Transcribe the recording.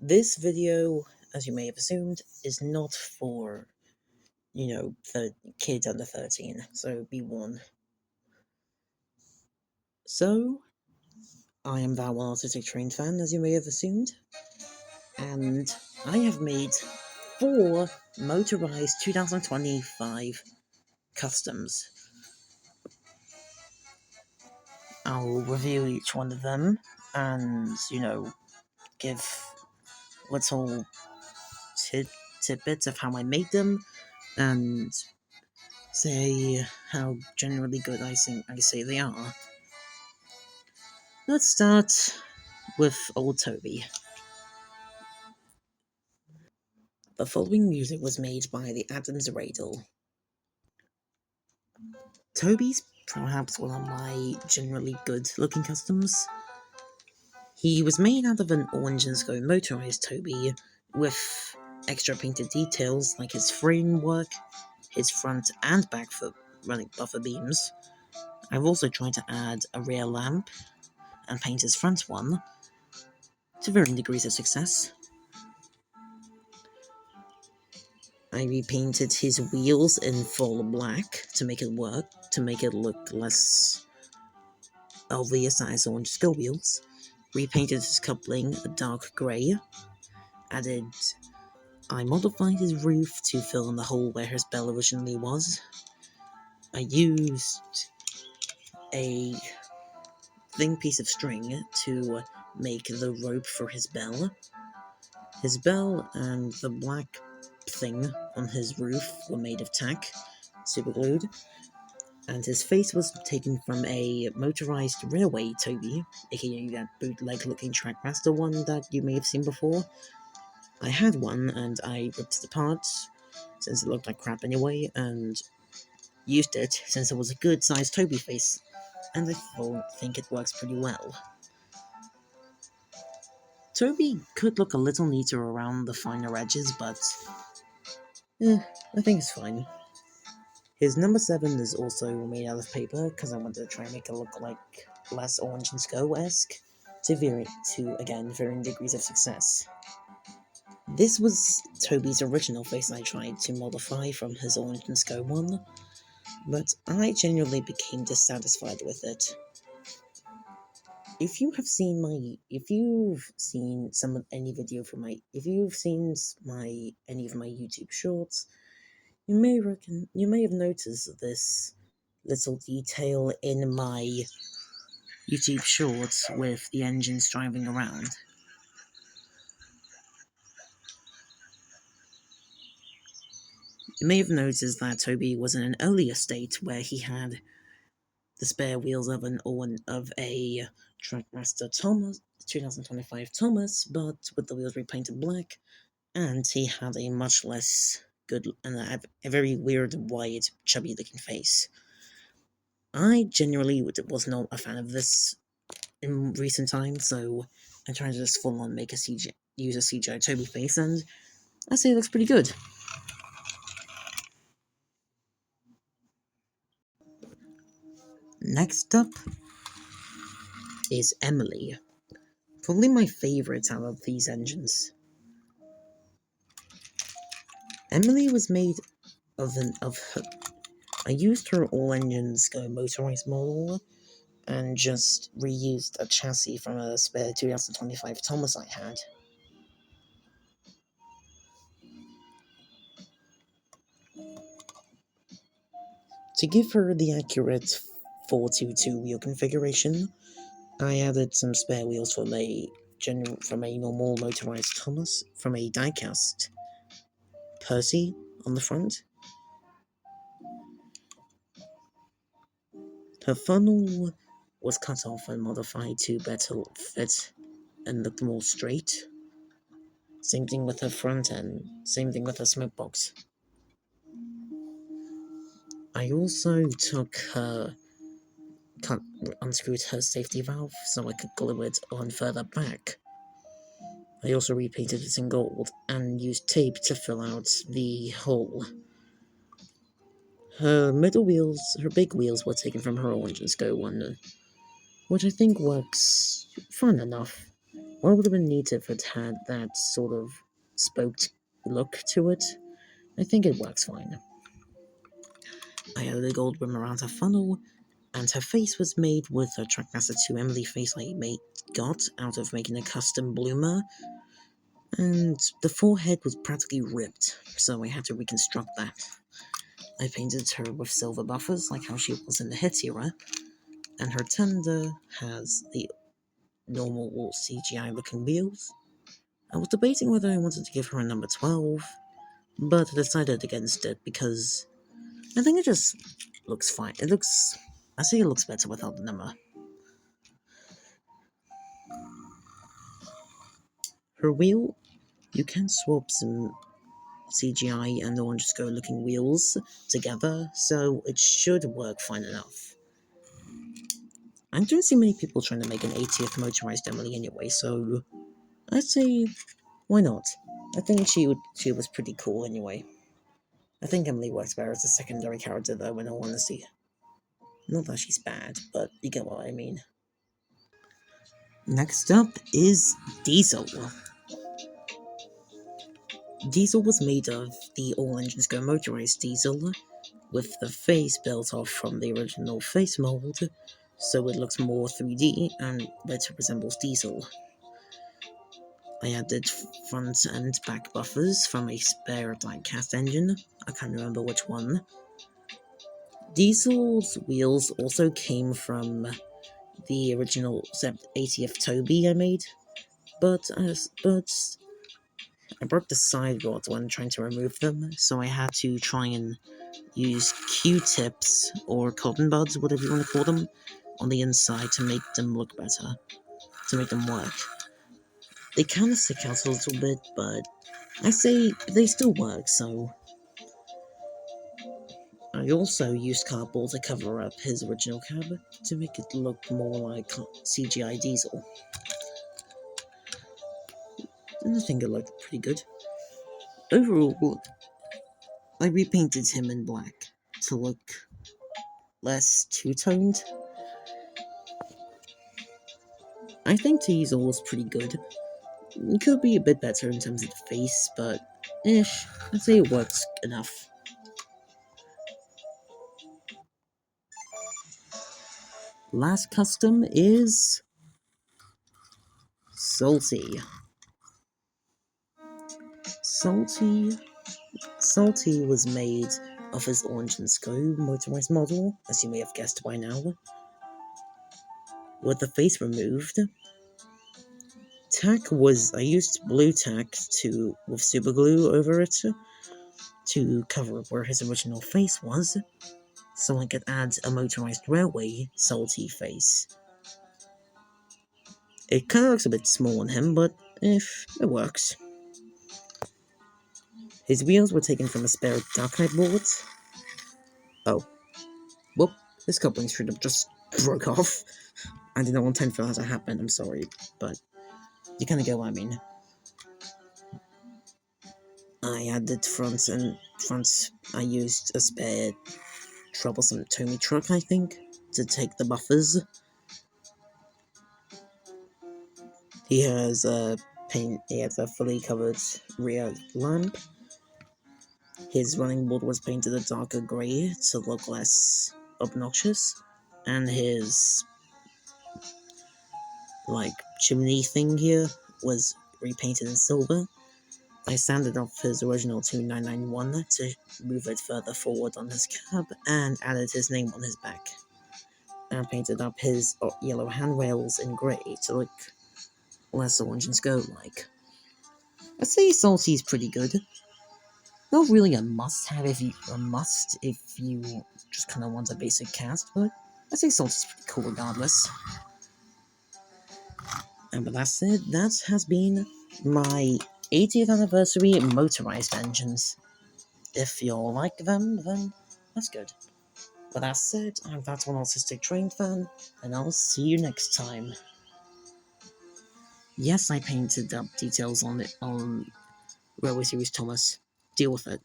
This video, as you may have assumed, is not for, the kids under 13, so be warned. So, I am that one autistic trained fan, as you may have assumed, and I have made 4 Motorised 2025 customs. I'll review each one of them, and, give little tidbits of how I made them, and say how generally good I say they are. Let's start with old Toby. The following music was made by the Adams Radle. Toby's perhaps one of my generally good looking customs. He was made out of an orange and sky motorized Toby with extra painted details like his framework, his front and back foot running buffer beams. I've also tried to add a rear lamp and paint his front one to varying degrees of success. I repainted his wheels in full black to make it work, to make it look less obvious as orange skull wheels. Repainted his coupling a dark grey. I modified his roof to fill in the hole where his bell originally was. I used a thin piece of string to make the rope for his bell. His bell and the black thing on his roof were made of tack, super glued, and his face was taken from a motorized railway Toby, aka that bootleg looking Trackmaster one that you may have seen before. I had one and I ripped it apart, since it looked like crap anyway, and used it since it was a good sized Toby face, and I think it works pretty well. Toby could look a little neater around the finer edges, but I think it's fine. His number 7 is also made out of paper, because I wanted to try and make it look like less Orange and Skull-esque, to again, varying degrees of success. This was Toby's original face I tried to modify from his Orange and Skull one, but I genuinely became dissatisfied with it. If you've seen any of my YouTube shorts, you may have noticed this little detail in my YouTube shorts with the engines driving around. You may have noticed that Toby was in an earlier state where he had the spare wheels of a Trackmaster 2025 Thomas, but with the wheels repainted black, and he had a much less good and a very weird, wide, chubby-looking face. I genuinely was not a fan of this in recent times, so I tried to just full-on use a CGI Toby face, and I say it looks pretty good. Next up is Emily. Probably my favourite out of these engines. Emily was made I used her all-engines Go motorized model, and just reused a chassis from a spare 2025 Thomas I had. To give her the accurate 422 wheel configuration, I added some spare wheels from a normal motorized Thomas, from a diecast Percy on the front. Her funnel was cut off and modified to better fit and look more straight. Same thing with her front end, same thing with her smoke box. I also unscrewed her safety valve so I could glue it on further back. I also repainted it in gold and used tape to fill out the hole. Her big wheels were taken from her Orange and Go one, which I think works fine enough. Well, it would have been neat if it had that sort of spoked look to it. I think it works fine. I added a gold rim around her funnel, and her face was made with a Trackmaster 2 Emily face got out of making a custom bloomer, and the forehead was practically ripped, so I had to reconstruct that. I painted her with silver buffers, like how she was in the Hits era, and her tender has the normal CGI looking wheels. I was debating whether I wanted to give her a number 12, but I decided against it because I think it just looks fine. I say it looks better without the number. Her wheel, you can swap some CGI and orange go looking wheels together, so it should work fine enough. I don't see many people trying to make an 80th motorized Emily anyway, so I'd say why not? I think she was pretty cool anyway. I think Emily works better as a secondary character though, in all honesty. Not that she's bad, but you get what I mean. Next up is Diesel. Diesel was made of the all engines go motorized Diesel, with the face built off from the original face mold, so it looks more 3D and better resembles Diesel. I added front and back buffers from a spare diecast engine, I can't remember which one. Diesel's wheels also came from the original 80th Toby I made, but I broke the side rods when trying to remove them, so I had to try and use Q-tips or cotton buds, whatever you want to call them, on the inside to make them look better, to make them work. They kind of stick out a little bit, but I say they still work, so I also used cardboard to cover up his original cab to make it look more like CGI Diesel. And I think it looked pretty good. Overall, I repainted him in black to look less two-toned. I think Diesel was pretty good. It could be a bit better in terms of the face, but I'd say it works enough. Last custom is Salty. Salty Salty was made of his Orange and Scope motorized model, as you may have guessed by now. With the face removed, I used blue tack with super glue over it to cover up where his original face was, so I could add a motorized railway Salty face. It kinda looks a bit small on him, but if it works. His wheels were taken from a spare Dark Knight board. Oh, whoop, this coupling should have just broke off. I did not intend for that to happen, I'm sorry, but you kinda get what I mean. I added front. I used a spare troublesome Tomy truck, I think, to take the buffers. He has a fully covered rear lamp. His running board was painted a darker grey to look less obnoxious, and his chimney thing here was repainted in silver. I sanded off his original 2991 to move it further forward on his cab and added his name on his back. And painted up his yellow handrails in grey to look less Orange and Go like. I'd say Salty's pretty good. Not really a must-have if you just kind of want a basic cast, but I'd say Salty's pretty cool regardless. And with that said, that has been my 80th anniversary motorized engines. If you like them, then that's good. With that said, I'm that one Autistic Train fan, and I'll see you next time. Yes, I painted up details on Railway Series Thomas. Deal with it.